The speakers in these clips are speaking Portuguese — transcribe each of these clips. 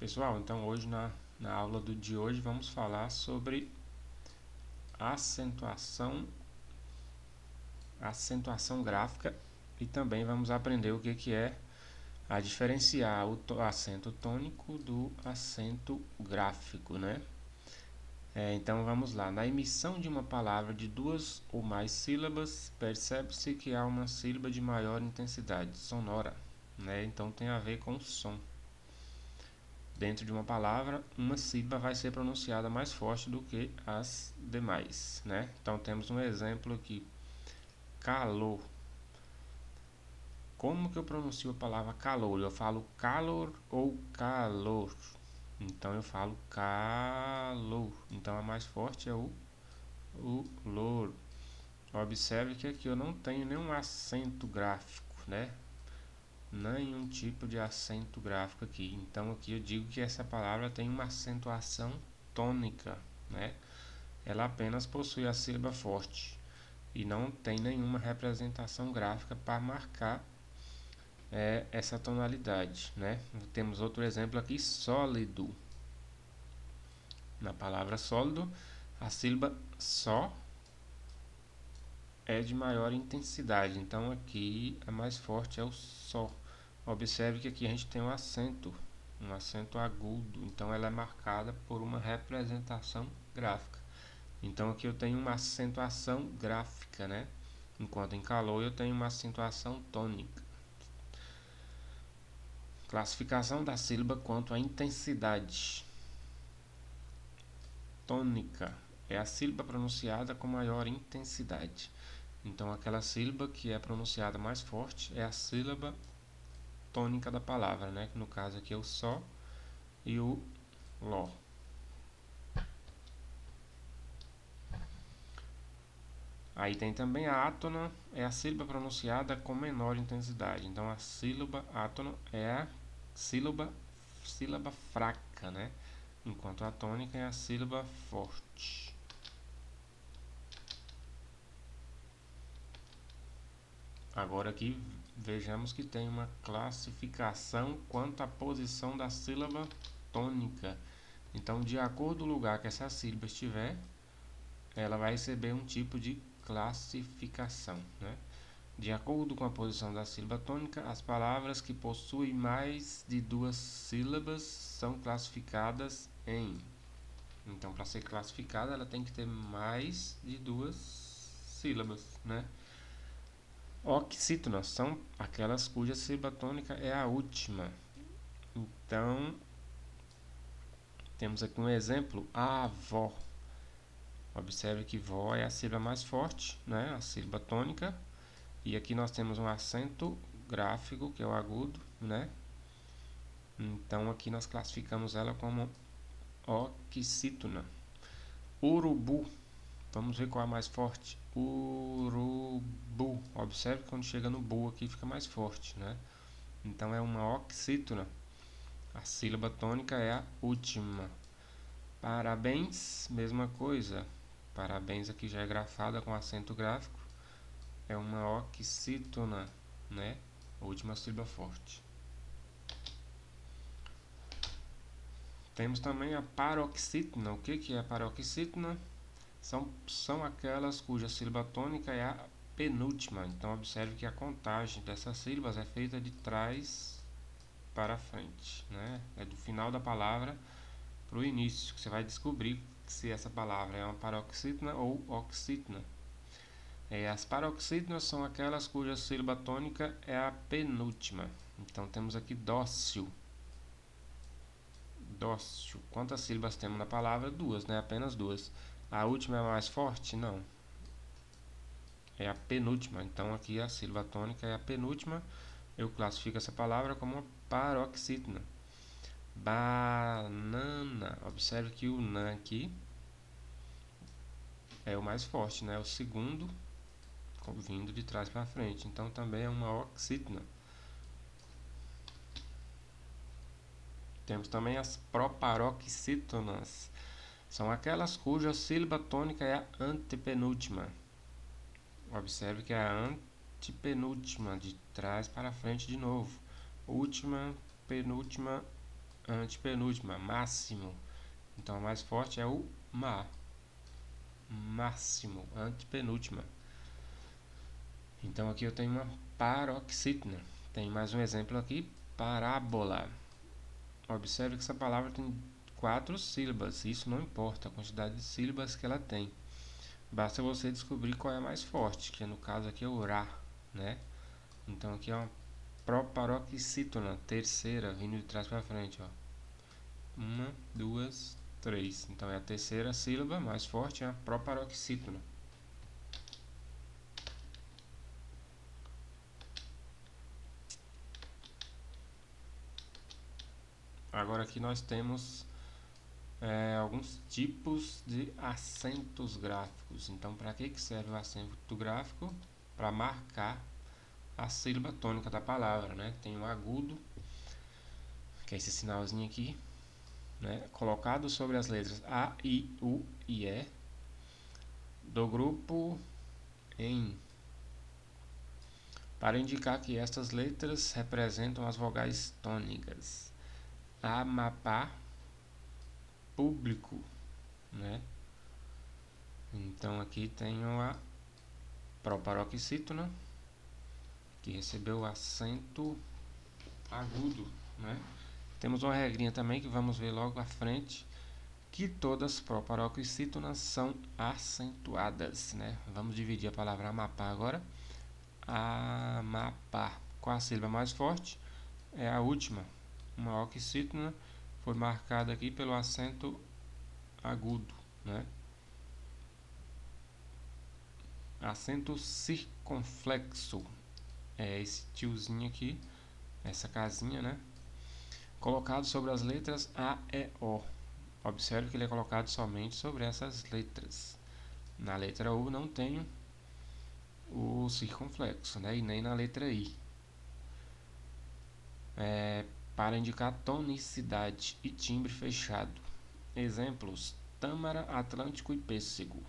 Pessoal, então hoje na aula de hoje vamos falar sobre acentuação gráfica e também vamos aprender o que é a diferenciar o acento tônico do acento gráfico, né? Então vamos lá. Na emissão de uma palavra de duas ou mais sílabas, percebe-se que há uma sílaba de maior intensidade sonora, né? Então tem a ver com o som. Dentro de uma palavra, uma sílaba vai ser pronunciada mais forte do que as demais, né? Então temos um exemplo aqui: calor. Como que eu pronuncio a palavra calor? Eu falo calor ou calor? Então eu falo calor. Então a mais forte é o lor. Observe que aqui eu não tenho nenhum acento gráfico, né? Nenhum tipo de acento gráfico aqui. Então aqui eu digo que essa palavra tem uma acentuação tônica, né? Ela apenas possui a sílaba forte e não tem nenhuma representação gráfica para marcar essa tonalidade, né? Temos outro exemplo aqui: sólido. Na palavra sólido, a sílaba só é de maior intensidade, então aqui a mais forte é o só. Observe que aqui a gente tem um acento agudo, então ela é marcada por uma representação gráfica. Então aqui eu tenho uma acentuação gráfica, né? Enquanto em calor eu tenho uma acentuação tônica. Classificação da sílaba quanto à intensidade. Tônica é a sílaba pronunciada com maior intensidade. Então aquela sílaba que é pronunciada mais forte é a sílaba tônica da palavra, né? Que no caso aqui é o só e o ló. Aí tem também a átona, é a sílaba pronunciada com menor intensidade. Então a sílaba átona é a sílaba fraca, né? Enquanto a tônica é a sílaba forte. Agora aqui vejamos que tem uma classificação quanto à posição da sílaba tônica. Então, de acordo com o lugar que essa sílaba estiver, ela vai receber um tipo de classificação, né? De acordo com a posição da sílaba tônica, as palavras que possuem mais de duas sílabas são classificadas em. Então, para ser classificada, ela tem que ter mais de duas sílabas, né? Oxítonas são aquelas cuja sílaba tônica é a última. Então, temos aqui um exemplo: avó. Observe que vó é a sílaba mais forte, né? A sílaba tônica. E aqui nós temos um acento gráfico, que é o agudo, né? Então aqui nós classificamos ela como oxítona. Urubu. Vamos ver qual é a mais forte. Urubu. Observe que quando chega no bu aqui fica mais forte, né? Então é uma oxítona. A sílaba tônica é a última. Parabéns, mesma coisa. Parabéns aqui já é grafada com acento gráfico. É uma oxítona, né? Última sílaba forte. Temos também a paroxítona. O que é a paroxítona? São aquelas cuja sílaba tônica é a penúltima. Então observe que a contagem dessas sílabas é feita de trás para frente, né? É do final da palavra para o início, que você vai descobrir se essa palavra é uma paroxítona ou oxítona. As paroxítonas são aquelas cuja sílaba tônica é a penúltima. Então temos aqui dócil. Dócil. Quantas sílabas temos na palavra? Duas, né? Apenas duas. A última é a mais forte? Não. É a penúltima. Então aqui a sílaba tônica é a penúltima. Eu classifico essa palavra como uma paroxítona. Banana. Observe que o nan aqui é o mais forte, né? O segundo vindo de trás para frente. Então também é uma oxítona. Temos também as proparoxítonas. São aquelas cuja sílaba tônica é a antepenúltima. Observe que é a antepenúltima, de trás para frente de novo. Última, penúltima, Antepenúltima, máximo. Então a mais forte é o má. Máximo, antepenúltima. Então aqui eu tenho uma paroxítona. Tem mais um exemplo aqui, parábola. Observe que essa palavra tem 4 sílabas. Isso não importa a quantidade de sílabas que ela tem. Basta você descobrir qual é a mais forte, que no caso aqui é o rá, né? Então aqui é uma proparoxítona, terceira, vindo de trás para frente, ó. 1, 2, 3. Então é a terceira sílaba mais forte, é a proparoxítona. Agora aqui nós temos alguns tipos de acentos gráficos. Então, para que serve o acento gráfico? Para marcar a sílaba tônica da palavra, né? Tem um agudo, que é esse sinalzinho aqui, né? Colocado sobre as letras A, I, U e E do grupo em, para indicar que estas letras representam as vogais tônicas. Amapá, público, né? Então aqui tenho a proparoxítona, que recebeu o acento agudo, né? Temos uma regrinha também que vamos ver logo à frente, que todas as proparoxítonas são acentuadas, né? Vamos dividir a palavra Amapá agora. Amapá. Qual a sílaba mais forte? É a última. Uma oxítona foi marcada aqui pelo acento agudo, né? Acento circunflexo é esse tiozinho aqui, essa casinha, né? Colocado sobre as letras A, E, O. Observe que ele é colocado somente sobre essas letras. Na letra U não tem o circunflexo, né? E nem na letra I. Para indicar tonicidade e timbre fechado. Exemplos: tâmara, atlântico e pêssego.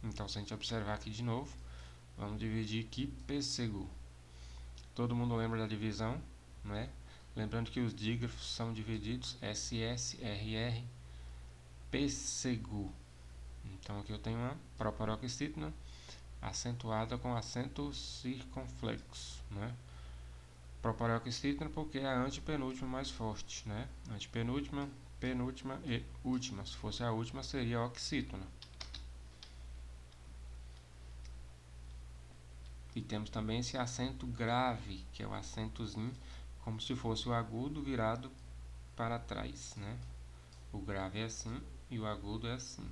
Então, se a gente observar aqui de novo, vamos dividir aqui pêssego. Todo mundo lembra da divisão, né? Lembrando que os dígrafos são divididos SS, RR, pêssego. Então aqui eu tenho uma proparoxítona acentuada com acento circunflexo, né? Proparoxítona porque é a antepenúltima mais forte, né? Antepenúltima, penúltima e última. Se fosse a última, seria a oxítona. E temos também esse acento grave, que é o acentozinho, como se fosse o agudo virado para trás, né? O grave é assim e o agudo é assim.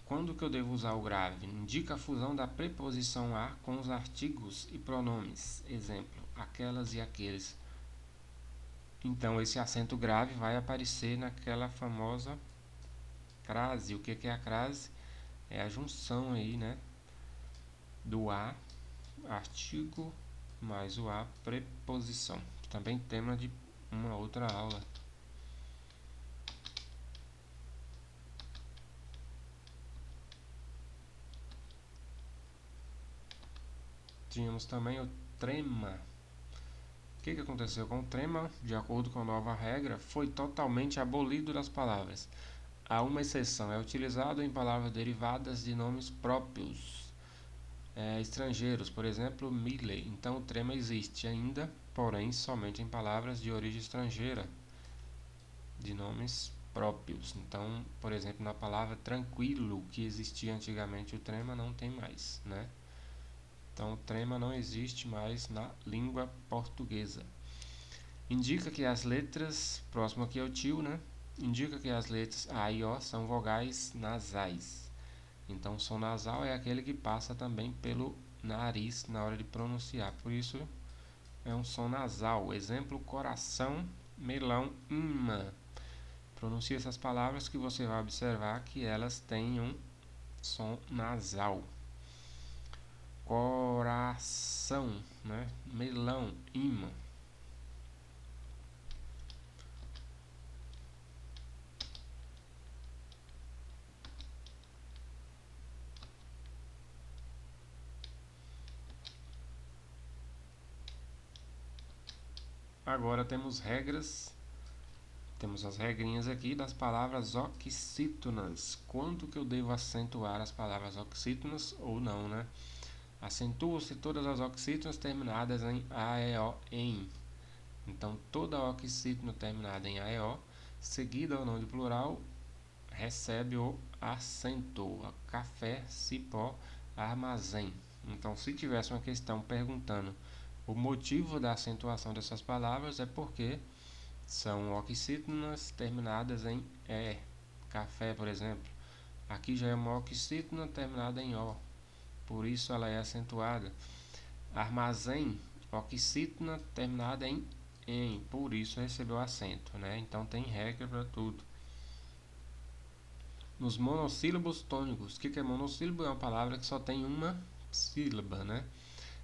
Quando que eu devo usar o grave? Indica a fusão da preposição a com os artigos e pronomes. Exemplo, aquelas e aqueles. Então, esse acento grave vai aparecer naquela famosa crase. O que é a crase? É a junção aí, né? Do a, artigo, mais o a, preposição. Também tema de uma outra aula. Tínhamos também o trema. O que aconteceu com o trema? De acordo com a nova regra, foi totalmente abolido das palavras. Há uma exceção, é utilizado em palavras derivadas de nomes próprios estrangeiros, por exemplo, Miley. Então o trema existe ainda, porém somente em palavras de origem estrangeira, de nomes próprios. Então, por exemplo, na palavra tranquilo, que existia antigamente, o trema não tem mais, né? Então, o trema não existe mais na língua portuguesa. Indica que as letras, próximo aqui é o tio, né? Indica que as letras A e O são vogais nasais. Então, o som nasal é aquele que passa também pelo nariz na hora de pronunciar. Por isso, é um som nasal. Exemplo, coração, melão, imã. Pronuncie essas palavras que você vai observar que elas têm um som nasal. Coração, né? Melão, imã. agora temos regras. Temos as regrinhas aqui das palavras oxítonas. Quando que eu devo acentuar as palavras oxítonas ou não, né? Acentuam-se todas as oxítonas terminadas em AEO em. Então, toda oxítona terminada em AEO, seguida ou não de plural, recebe o acento. Café, cipó, armazém. Então, se tivesse uma questão perguntando o motivo da acentuação dessas palavras, é porque são oxítonas terminadas em E. Café, por exemplo. Aqui já é uma oxítona terminada em O, por isso ela é acentuada. Armazém, oxítona terminada em por isso recebeu acento, né? Então tem regra para tudo. Nos monossílabos tônicos, o que é monossílabo? É uma palavra que só tem uma sílaba, né?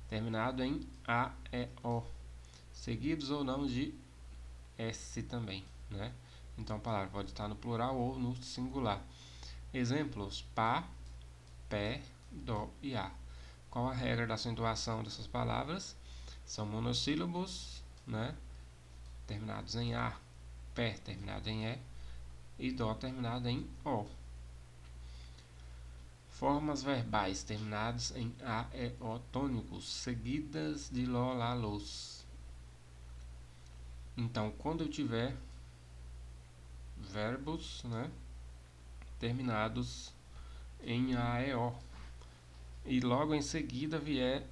Terminado em A, E, O, seguidos ou não de S também, né? Então a palavra pode estar no plural ou no singular. Exemplos: pá, pé, dó e a. Qual a regra da acentuação dessas palavras? São monossílabos, né? Terminados em a, pé terminado em e dó terminado em o. Formas verbais terminadas em a, e, o tônicos, seguidas de ló, lá, los. Então, quando eu tiver verbos, né, terminados em a, e, o, e logo em seguida vier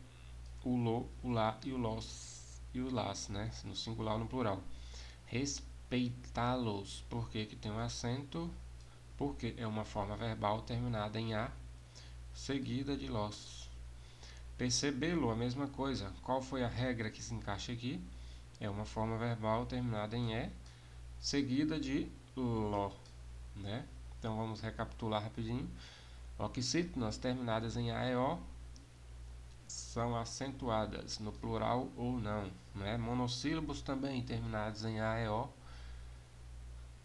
o lo, o lá e o los e o las, né, no singular ou no plural. Respeitá-los, porque que tem um acento, porque é uma forma verbal terminada em a, seguida de los. Percebê-lo, a mesma coisa. Qual foi a regra que se encaixa aqui? É uma forma verbal terminada em e, seguida de lo, né? Então vamos recapitular rapidinho. Oxítonas terminadas em a, e, o são acentuadas no plural ou não, né? Monossílabos também terminados em a, e, o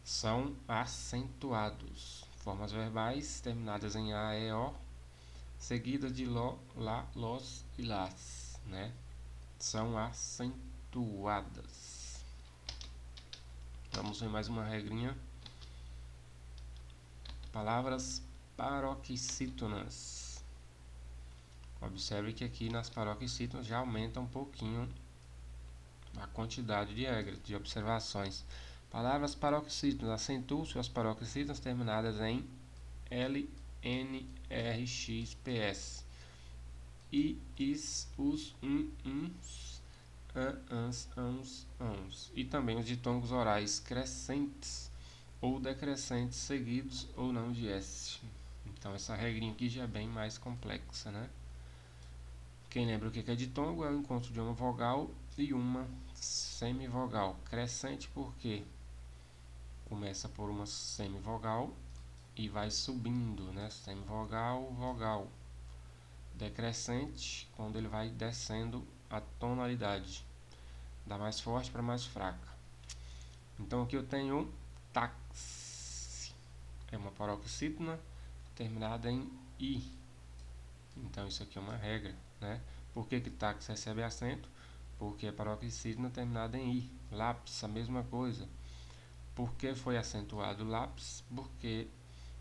são acentuados. Formas verbais terminadas em a, e, o, seguidas de lo, lá, los e las, né? São acentuadas. Vamos ver mais uma regrinha. Palavras paroxítonas. Observe que aqui nas paroxítonas já aumenta um pouquinho a quantidade de regras, de observações. Palavras paroxítonas. Acentuam-se as paroxítonas terminadas em L, N, R, X, P, S. I, is, us, uns, ans, ans. E também os ditongos orais crescentes ou decrescentes, seguidos ou não de S. Então essa regrinha aqui já é bem mais complexa, né? Quem lembra o que é ditongo? É o encontro de uma vogal e uma semivogal. Crescente porque começa por uma semivogal e vai subindo, né? Semivogal, vogal. Decrescente quando ele vai descendo a tonalidade, da mais forte para mais fraca. Então aqui eu tenho táxi, é uma paroxítona terminada em i. Então isso aqui é uma regra, né? Por que táxi recebe acento? Porque é paroxítona terminada em i. Lápis, a mesma coisa. Por que foi acentuado lápis? Porque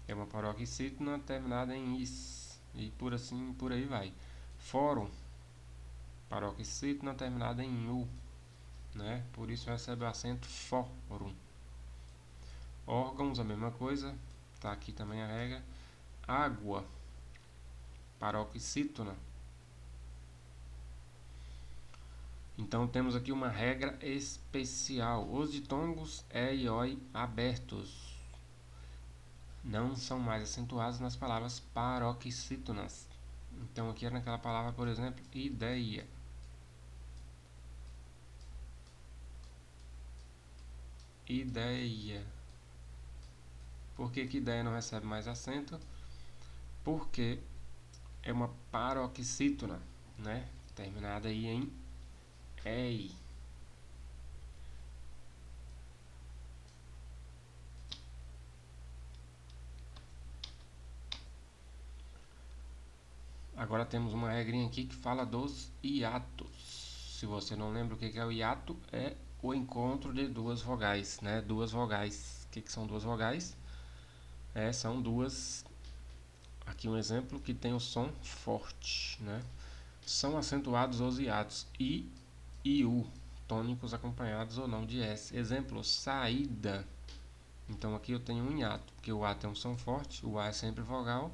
é uma paroxítona terminada em is. E por assim, por aí vai. Fórum, paroxítona terminada em u, né? Por isso recebe o acento fórum. Órgãos, a mesma coisa. Tá aqui também a regra. Água, paroxítona. Então temos aqui uma regra especial. Os ditongos e e oi abertos não são mais acentuados nas palavras paroxítonas. Então aqui é naquela palavra, por exemplo, ideia. Ideia. Por que ideia não recebe mais acento? Porque é uma paroxítona, né? Terminada aí em ei. Agora temos uma regrinha aqui que fala dos hiatos. Se você não lembra o que é o hiato, é o encontro de duas vogais, né? Duas vogais. O que são duas vogais? São duas. Aqui um exemplo que tem o som forte, né? São acentuados os hiatos I e U, tônicos acompanhados ou não de S. Exemplo, saída. Então aqui eu tenho um hiato, porque o A tem um som forte, o A é sempre vogal,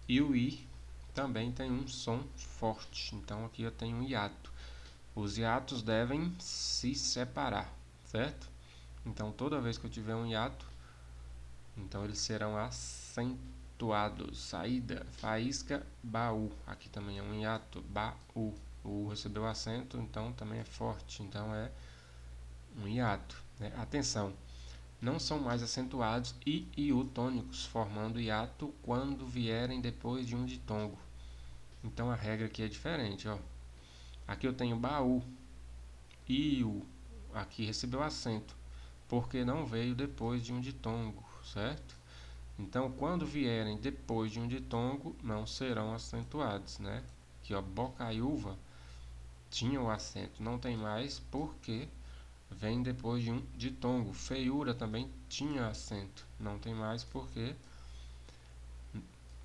e o I também tem um som forte. Então aqui eu tenho um hiato. Os hiatos devem se separar, certo? Então toda vez que eu tiver um hiato, então eles serão acentuados. Saída, faísca, baú. Aqui também é um hiato, baú. O U recebeu acento, então também é forte. Então é um hiato, né? Atenção, não são mais acentuados I e U tônicos, formando hiato quando vierem depois de um ditongo. Então a regra aqui é diferente, ó. Aqui eu tenho baú, I e U. Aqui recebeu acento, porque não veio depois de um ditongo, certo? Então, quando vierem depois de um ditongo, não serão acentuados, né? Aqui, ó, bocaiúva tinha o acento, não tem mais porque vem depois de um ditongo. Feiura também tinha acento, não tem mais porque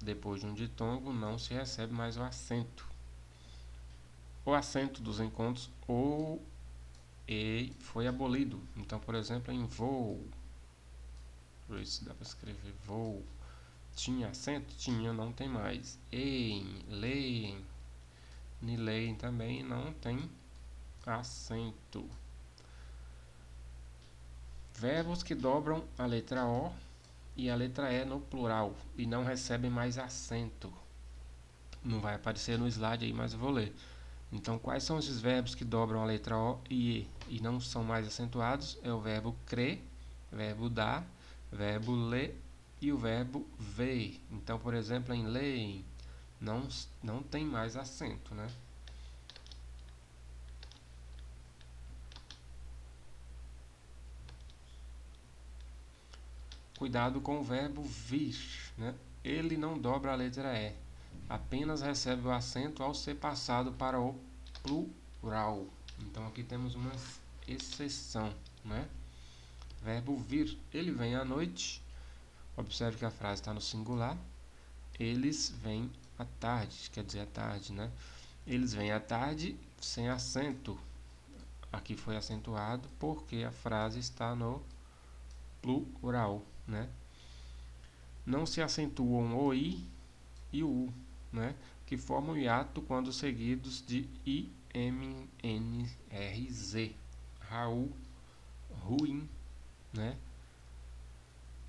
depois de um ditongo não se recebe mais o acento. O acento dos encontros ou e foi abolido. Então, por exemplo, em voo, isso dá para escrever voo. Tinha acento? Tinha, não tem mais. Em, leem, nileem também não tem acento. Verbos que dobram a letra O e a letra E no plural e não recebem mais acento. Não vai aparecer no slide aí, mas eu vou ler. Então, quais são esses verbos que dobram a letra O e E e não são mais acentuados? É o verbo crer, verbo dar, verbo ler e o verbo ver. Então, por exemplo, em leem, não tem mais acento, né? Cuidado com o verbo vir, né? Ele não dobra a letra E, apenas recebe o acento ao ser passado para o plural. Então aqui temos uma exceção, né? Verbo vir, ele vem à noite. Observe que a frase está no singular. Eles vêm à tarde, quer dizer à tarde, né? Eles vêm à tarde sem acento. Aqui foi acentuado porque a frase está no plural, né? Não se acentuam o I e o U, né? Que formam hiato quando seguidos de IMNRZ. Raul, ruim, né?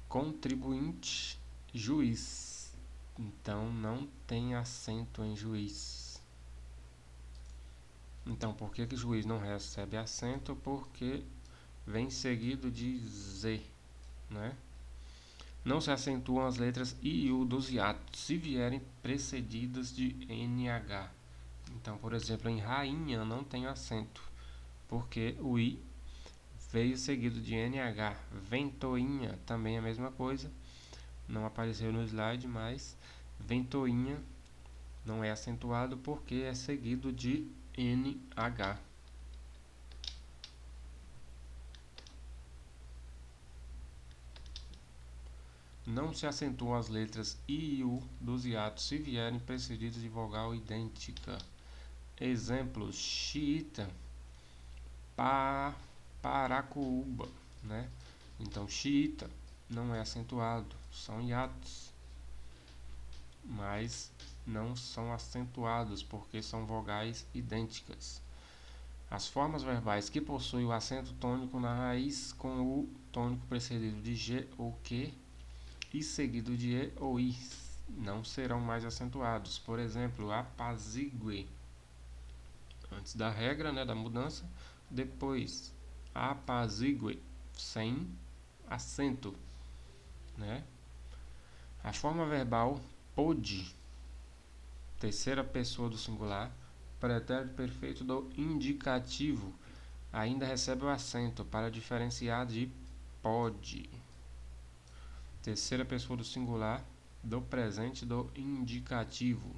Contribuinte, juiz. Então não tem acento em juiz. Então por que juiz não recebe acento? Porque vem seguido de Z, né? Não se acentuam as letras I e U dos hiatos se vierem precedidas de NH. Então, por exemplo, em rainha não tem acento, porque o I veio seguido de NH. Ventoinha também é a mesma coisa, não apareceu no slide, mas ventoinha não é acentuado porque é seguido de NH. Não se acentuam as letras I e U dos hiatos se vierem precedidas de vogal idêntica. Exemplos: xiita, paracuba, né? Então, xiita não é acentuado, são hiatos, mas não são acentuados porque são vogais idênticas. As formas verbais que possuem o acento tônico na raiz com o tônico precedido de G ou Q e seguido de E ou I não serão mais acentuados. Por exemplo, apazigue, antes da regra, né, da mudança. Depois, apazigue, sem acento, né? A forma verbal pôde, terceira pessoa do singular, pretérito perfeito do indicativo, ainda recebe o acento para diferenciar de pode. Terceira pessoa do singular do presente do indicativo.